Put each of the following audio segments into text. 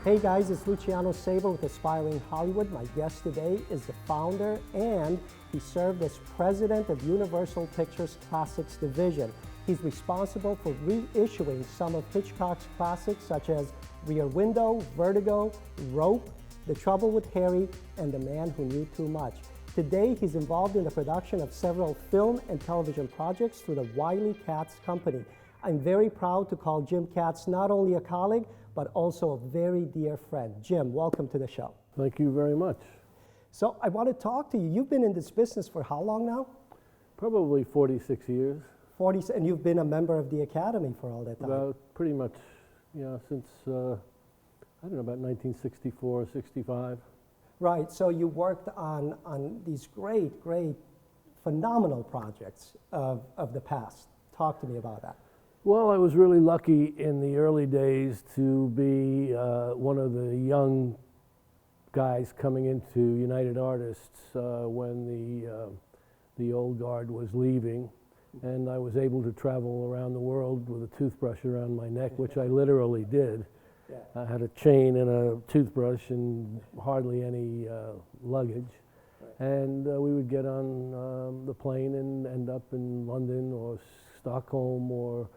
Hey guys, it's Luciano Saber with Aspiring Hollywood. My guest today is the founder, and he served as president of Universal Pictures Classics Division. He's responsible for reissuing some of Hitchcock's classics such as Rear Window, Vertigo, Rope, The Trouble with Harry, and The Man Who Knew Too Much. Today, he's involved in the production of several film and television projects through the Wyle Katz Company. I'm very proud to call Jim Katz not only a colleague, but also a very dear friend. Jim, welcome to the show. Thank you very much. So I want to talk to you. You've been in this business for how long now? Probably 46 years. 40, and you've been a member of the Academy for all that time? About pretty much, since, I don't know, about 1964, 65. Right, so you worked on these great, phenomenal projects of the past. Talk to me about that. Well, I was really lucky in the early days to be one of the young guys coming into United Artists when the old guard was leaving, and I was able to travel around the world with a toothbrush around my neck, which I literally did. Yeah. I had a chain and a toothbrush and hardly any luggage. Right. And we would get on the plane and end up in London or Stockholm or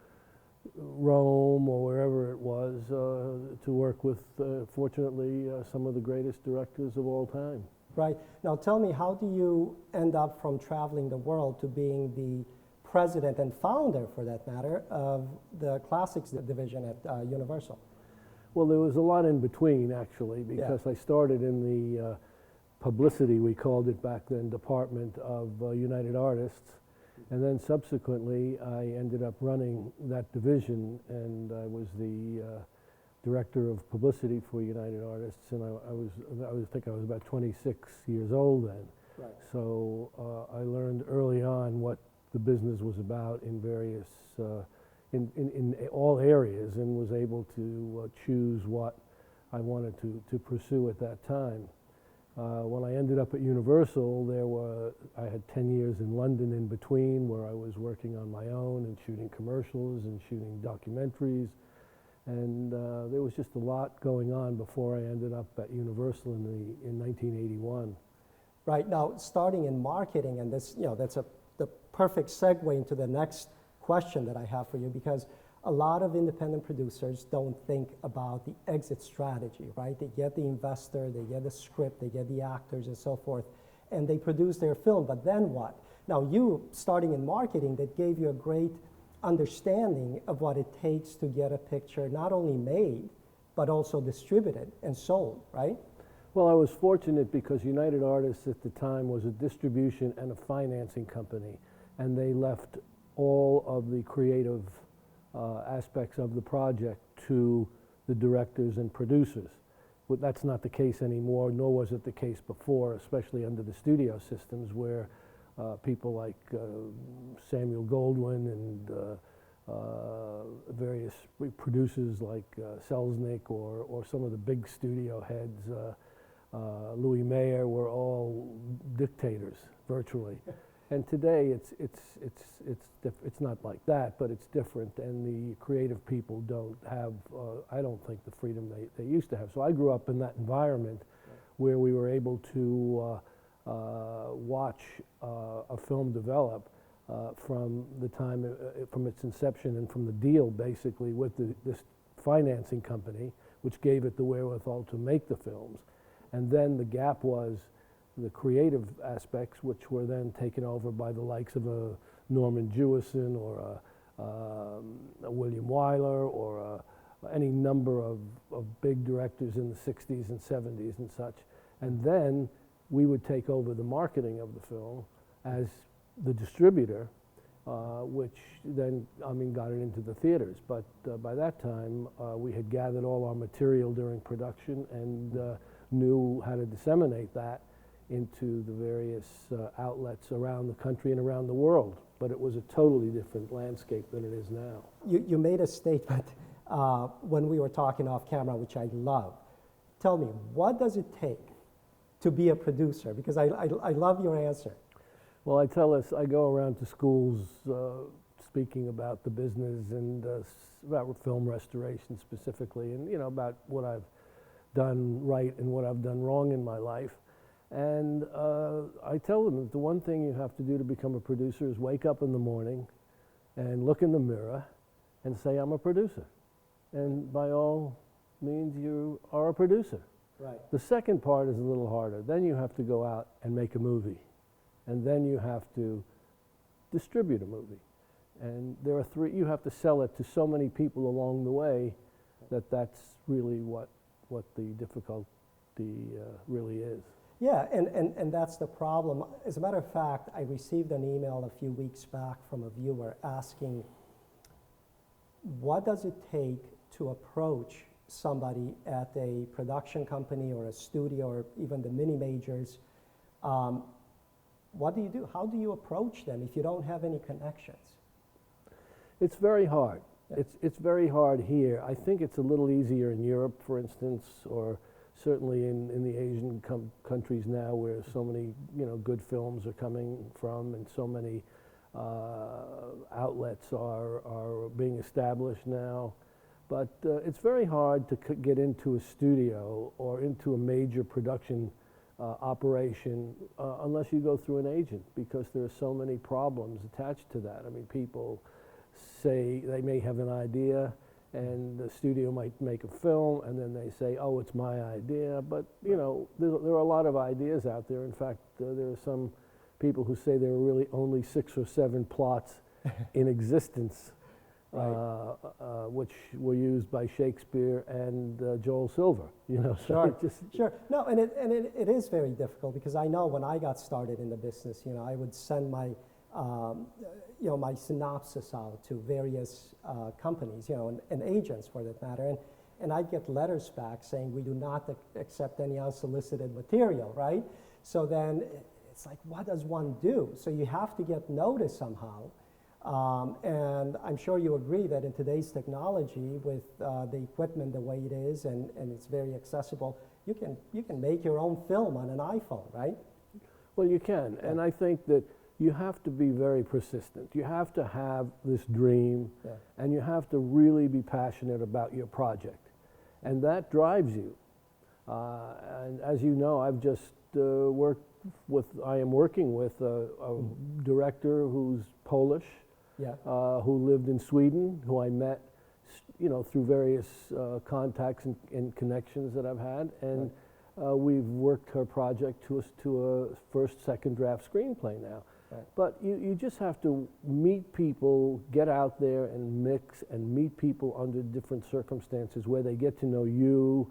Rome or wherever it was to work with, fortunately, some of the greatest directors of all time. Right. Now tell me, how do you end up from traveling the world to being the president and founder, for that matter, of the Classics Division at Universal? Well, there was a lot in between, actually, because I started in the publicity, we called it back then, department of United Artists. And then subsequently, I ended up running that division, and I was the director of publicity for United Artists, and I think I was about 26 years old then. Right. So I learned early on what the business was about in various, in all areas, and was able to choose what I wanted to pursue at that time. When I ended up at Universal, I had 10 years in London in between, where I was working on my own and shooting commercials and shooting documentaries, and there was just a lot going on before I ended up at Universal in 1981. Right, now starting in marketing, and this, that's the perfect segue into the next question that I have for you, because a lot of independent producers don't think about the exit strategy, right? They get the investor, they get the script, they get the actors and so forth, and they produce their film, but then what? Now you, starting in marketing, that gave you a great understanding of what it takes to get a picture not only made, but also distributed and sold, right? Well, I was fortunate because United Artists at the time was a distribution and a financing company, and they left all of the creative aspects of the project to the directors and producers. But that's not the case anymore, nor was it the case before, especially under the studio systems, where people like Samuel Goldwyn and various producers like Selznick or some of the big studio heads, Louis Mayer, were all dictators virtually. And today it's not like that, but it's different, and the creative people don't have, I don't think, the freedom they used to have. So I grew up in that environment where we were able to watch a film develop from the time, from its inception and from the deal basically with this financing company, which gave it the wherewithal to make the films. And then the gap was the creative aspects, which were then taken over by the likes of a Norman Jewison or a William Wyler or any number of big directors in the 60s and 70s and such. And then we would take over the marketing of the film as the distributor, which then, got it into the theaters. But by that time, we had gathered all our material during production and knew how to disseminate that into the various outlets around the country and around the world. But it was a totally different landscape than it is now. You made a statement when we were talking off camera, which I love. Tell me, what does it take to be a producer? Because I love your answer. Well, I go around to schools speaking about the business and about film restoration specifically, and about what I've done right and what I've done wrong in my life. And I tell them that the one thing you have to do to become a producer is wake up in the morning and look in the mirror and say, I'm a producer. And by all means, you are a producer. Right. The second part is a little harder. Then you have to go out and make a movie. And then you have to distribute a movie. And there are three, you have to sell it to so many people along the way that that's really what the difficulty really is. Yeah, and that's the problem. As a matter of fact, I received an email a few weeks back from a viewer asking, what does it take to approach somebody at a production company or a studio or even the mini majors? What do you do? How do you approach them if you don't have any connections? It's very hard. Yeah. It's very hard here. I think it's a little easier in Europe, for instance, or certainly in the Asian countries now, where so many good films are coming from, and so many outlets are being established now. But it's very hard to get into a studio or into a major production operation unless you go through an agent, because there are so many problems attached to that. I mean, people say they may have an idea, and the studio might make a film, and then they say, oh, it's my idea. But, there are a lot of ideas out there. In fact, there are some people who say there are really only 6 or 7 plots in existence, which were used by Shakespeare and Joel Silver. Sure, sure. No, and it is very difficult, because I know when I got started in the business, I would send my my synopsis out to various companies, and agents for that matter, and I'd get letters back saying we do not accept any unsolicited material, right? So then it's like, what does one do? So you have to get noticed somehow, and I'm sure you agree that in today's technology, with the equipment the way it is, and it's very accessible, you can make your own film on an iPhone, right? Well, you can, and I think that you have to be very persistent. You have to have this dream, and you have to really be passionate about your project. And that drives you. And as you know, I've just I am working with a director who's Polish, who lived in Sweden, who I met, through various contacts and connections that I've had. And we've worked her project to a first, second draft screenplay now. Right. But you just have to meet people, get out there and mix and meet people under different circumstances where they get to know you,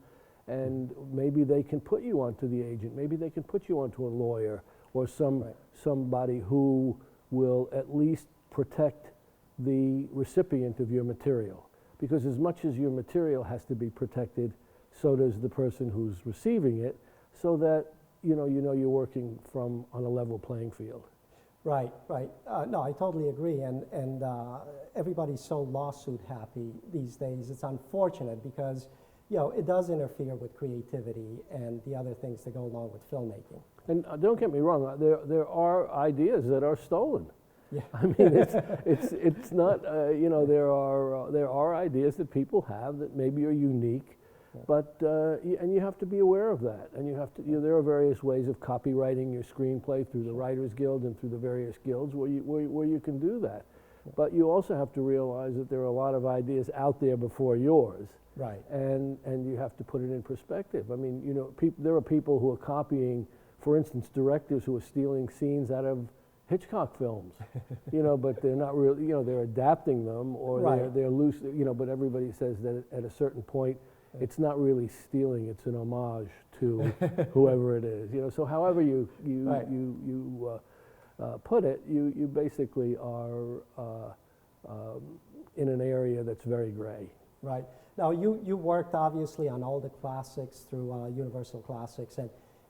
and maybe they can put you onto the agent, maybe they can put you onto a lawyer or somebody who will at least protect the recipient of your material. Because as much as your material has to be protected, so does the person who's receiving it, so that you're working on a level playing field. Right, right. No, I totally agree, and everybody's so lawsuit happy these days. It's unfortunate, because it does interfere with creativity and the other things that go along with filmmaking. And don't get me wrong, there are ideas that are stolen. Yeah. I mean, it's not there are ideas that people have that maybe are unique. But and you have to be aware of that, and you have to. There are various ways of copywriting your screenplay through the Writers Guild and through the various guilds where you can do that. But you also have to realize that there are a lot of ideas out there before yours, right? And you have to put it in perspective. I mean, there are people who are copying, for instance, directors who are stealing scenes out of Hitchcock films, but they're not really, they're adapting them, or they're loose, But everybody says that at a certain point, it's not really stealing; it's an homage to whoever it is. So however you put it, you basically are in an area that's very gray. Right. Now you worked obviously on all the classics through Universal Classics,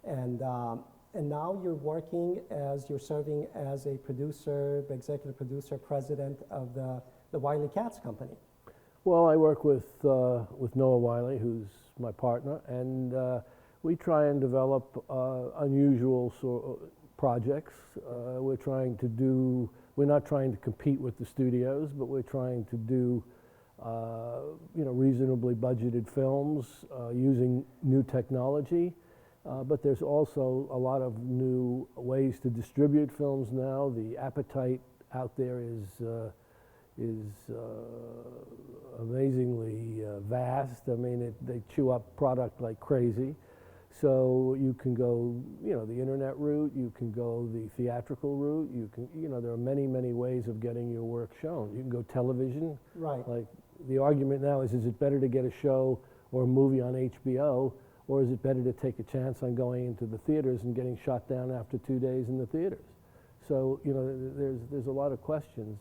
and now you're serving as a producer, executive producer, president of the Wyle Katz Company. Well, I work with Noah Wyle, who's my partner, and we try and develop unusual projects. We're not trying to compete with the studios, but we're trying to do reasonably budgeted films using new technology. But there's also a lot of new ways to distribute films now. The appetite out there is amazingly vast. I mean, they chew up product like crazy. So you can go, the internet route, you can go the theatrical route, there are many, many ways of getting your work shown. You can go television. Right. Like, the argument now is it better to get a show or a movie on HBO, or is it better to take a chance on going into the theaters and getting shot down after 2 days in the theaters? So, there's a lot of questions.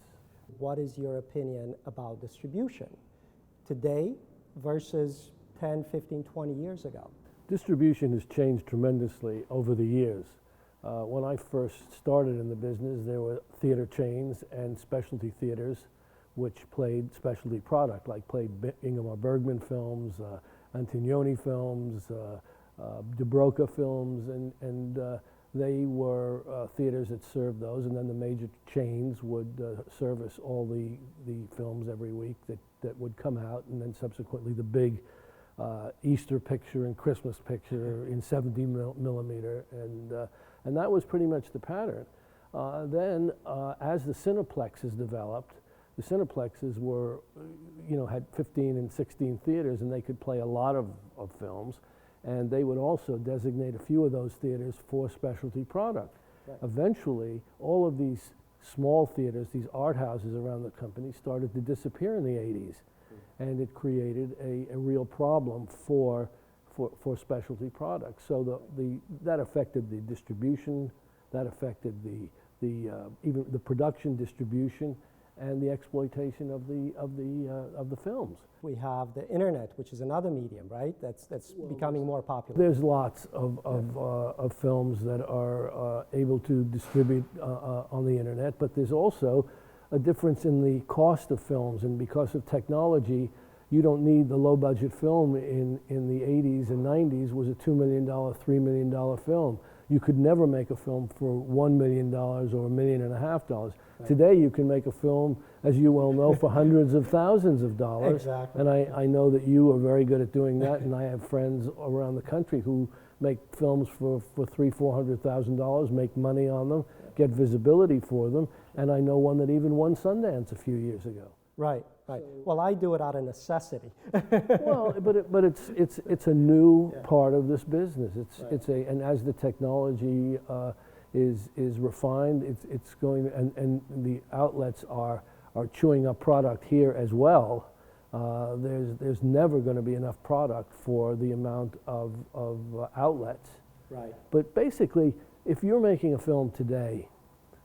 What is your opinion about distribution today versus 10, 15, 20 years ago? Distribution has changed tremendously over the years. When I first started in the business, there were theater chains and specialty theaters which played specialty product, like played Ingmar Bergman films, Antonioni films, De Broca films, and they were theaters that served those, and then the major chains would service all the films every week that would come out, and then subsequently the big Easter picture and Christmas picture in 70 millimeter, and that was pretty much the pattern. Then, as the Cineplexes developed, the Cineplexes were, had 15 and 16 theaters, and they could play a lot of films, and they would also designate a few of those theaters for specialty product. Right. Eventually, all of these small theaters, these art houses around the company, started to disappear in the 80s. And it created a real problem for specialty products. So that affected the distribution, that affected even the production, distribution, and the exploitation of the films. We have the internet, which is another medium, right? That's becoming more popular. There's lots of films that are able to distribute on the internet, but there's also a difference in the cost of films, and because of technology, you don't need the low-budget film in the 80s and 90s was a $2 million, $3 million film. You could never make a film for $1 million or $1.5 million. Right. Today you can make a film, as you well know, for hundreds of thousands of dollars. Exactly. And I know that you are very good at doing that, and I have friends around the country who make films for $300,000-$400,000, make money on them, get visibility for them, and I know one that even won Sundance a few years ago. Right, right. So, well, I do it out of necessity. Well, but it's a new part of this business. And as the technology is refined, it's going and the outlets are chewing up product here as well. There's never going to be enough product for the amount of outlets. Right. But basically, if you're making a film today,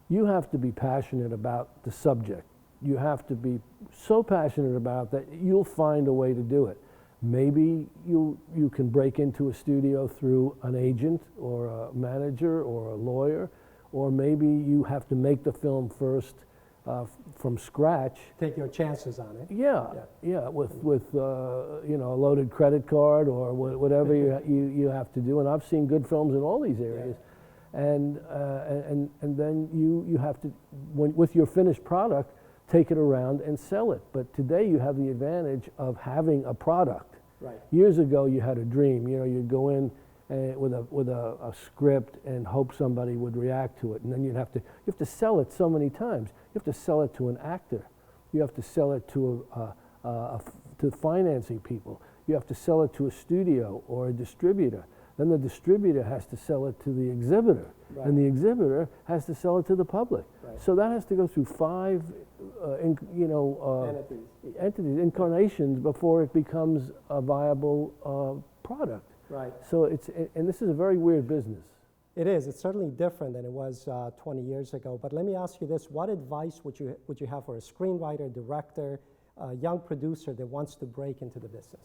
you have to be passionate about the subject. You have to be so passionate about that you'll find a way to do it. Maybe you can break into a studio through an agent or a manager or a lawyer, or maybe you have to make the film first from scratch. Take your chances on it. Yeah, with a loaded credit card or whatever you have to do. And I've seen good films in all these areas. Yeah. And then you have to, with your finished product, take it around and sell it. But today you have the advantage of having a product. Right. Years ago you had a dream. You'd go in with a script and hope somebody would react to it, and then you have to sell it so many times. You have to sell it to an actor. You have to sell it to to financing people. You have to sell it to a studio or a distributor. Then the distributor has to sell it to the exhibitor, right. And the exhibitor has to sell it to the public. Right. So that has to go through 5 entities, incarnations, before it becomes a viable product. Right. So and this is a very weird business. It is. It's certainly different than it was 20 years ago. But let me ask you this: what advice would you have for a screenwriter, director, a young producer that wants to break into the business?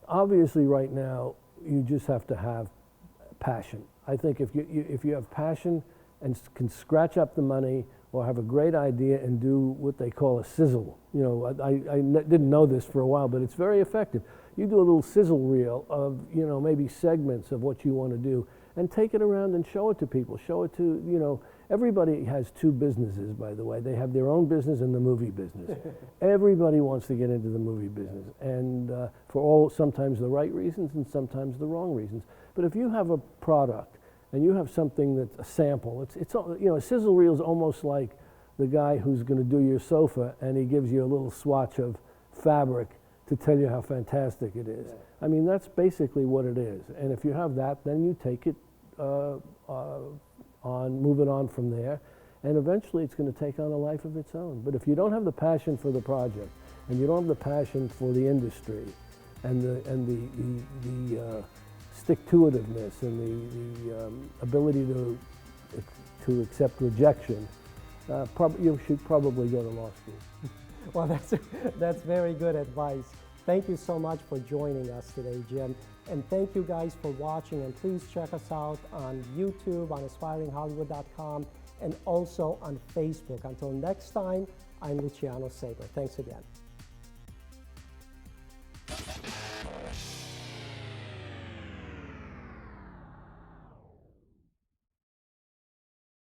Obviously, right now, you just have to have passion. I think if you have passion and can scratch up the money or have a great idea and do what they call a sizzle. I didn't know this for a while, but it's very effective. You do a little sizzle reel of, maybe segments of what you want to do, and take it around and show it to people. Show it to, Everybody has two businesses, by the way. They have their own business and the movie business. Everybody wants to get into the movie business, and for all sometimes the right reasons and sometimes the wrong reasons. But if you have a product and you have something that's a sample, it's you know, a sizzle reel is almost like the guy who's going to do your sofa, and he gives you a little swatch of fabric to tell you how fantastic it is. I mean, that's basically what it is. And if you have that, then you take it move it on from there, and eventually it's going to take on a life of its own. But if you don't have the passion for the project, and you don't have the passion for the industry, and the stick-to-itiveness and the ability to accept rejection, you should probably go to law school. Well, that's very good advice. Thank you so much for joining us today, Jim. And thank you guys for watching. And please check us out on YouTube, on aspiringhollywood.com, and also on Facebook. Until next time, I'm Luciano Saber. Thanks again.